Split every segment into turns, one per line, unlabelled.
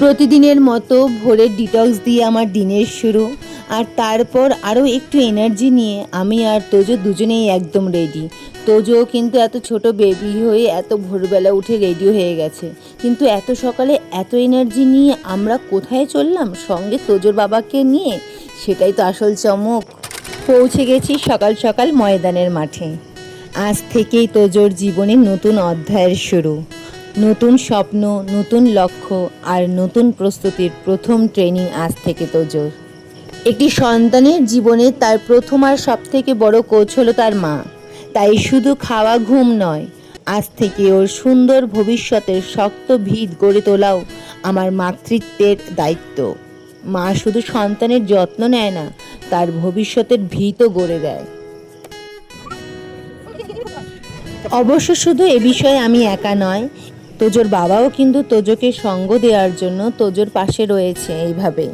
প্রতিদিনের মতো ভোরের ডিটক্স দিয়ে আমার দিনের শুরু। আর তারপর আরও একটু এনার্জি নিয়ে আমি আর তোজো দুজনেই একদম রেডি। তোজোও কিন্তু এত ছোট বেবি হয়ে এত ভোরবেলা উঠে রেডি হয়ে গেছে, কিন্তু এত সকালে এত এনার্জি নিয়ে আমরা কোথায় চললাম সঙ্গে তোজোর বাবাকে নিয়ে? সেটাই তো আসল চমক। পৌঁছে গেছি সকাল সকাল ময়দানের মাঠে। আজ থেকেই তোজোর জীবনে নতুন অধ্যায়ের শুরু, নতুন স্বপ্ন, নতুন লক্ষ্য আর নতুন প্রস্তুতির প্রথম ট্রেনিং আজ থেকে তোজোর। একটি সন্তানের জীবনে তার প্রথম আর সবথেকে বড় কোচ হলো তার মা। তাই শুধু খাওয়া ঘুম নয়, আজ থেকে ওর সুন্দর ভবিষ্যতের শক্ত ভিত গড়ে তোলাও আমার মাতৃত্বের দায়িত্ব। মা শুধু সন্তানের যত্ন নেয় না, তার ভবিষ্যতের ভিতও গড়ে দেয়। অবশ্য শুধু এ বিষয়ে আমি একা নয়, তোজোর বাবাও কিন্তু তোজোকে সঙ্গ দেওয়ার জন্য তোজোর পাশে রয়েছে। এইভাবে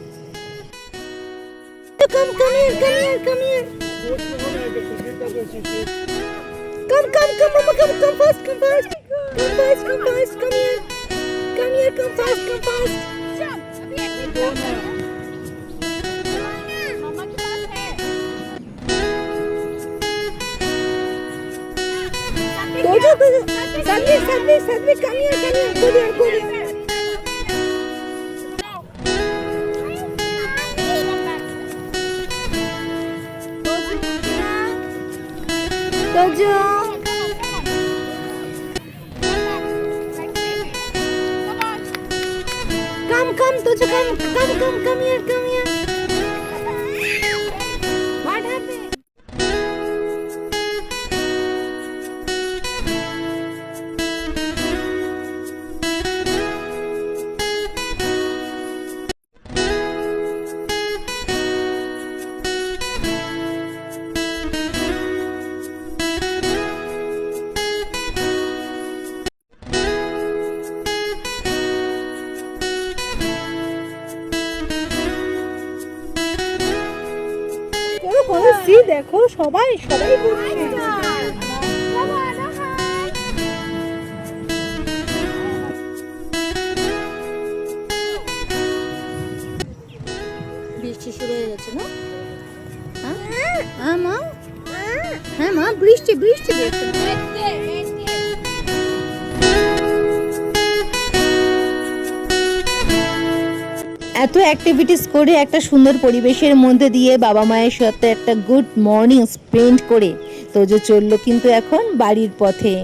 Come, Tojo, come here. What happened? দেখো সবাই বৃষ্টি শুরু হয়ে গেছে না? মা, হ্যাঁ মা, বৃষ্টি দেখছে। এত অ্যাক্টিভিটিস করে একটা সুন্দর পরিবেশের মধ্যে দিয়ে বাবা মায়ের সাথে একটা গুড মর্নিং স্পেন্ড করে তোজো চললো কিন্তু এখন বাড়ির পথে।